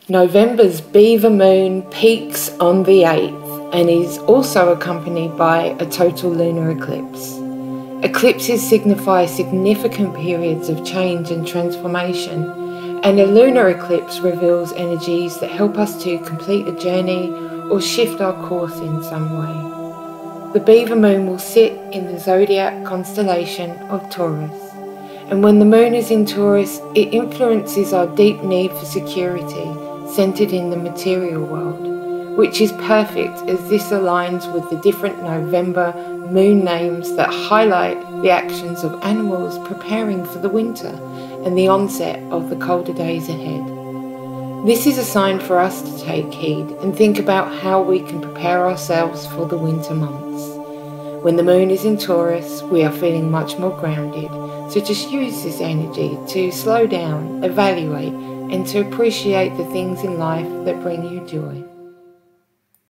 November's Beaver moon peaks on the 8th and is also accompanied by a total lunar eclipse. Eclipses signify significant periods of change and transformation, and a lunar eclipse reveals energies that help us to complete a journey or shift our course in some way. The Beaver moon will sit in the zodiac constellation of Taurus, and when the moon is in Taurus, it influences our deep need for security centered in the material world, which is perfect as this aligns with the different November moon names that highlight the actions of animals preparing for the winter and the onset of the colder days ahead. This is a sign for us to take heed and think about how we can prepare ourselves for the winter months. When the moon is in Taurus, we are feeling much more grounded, so just use this energy to slow down, evaluate, and to appreciate the things in life that bring you joy.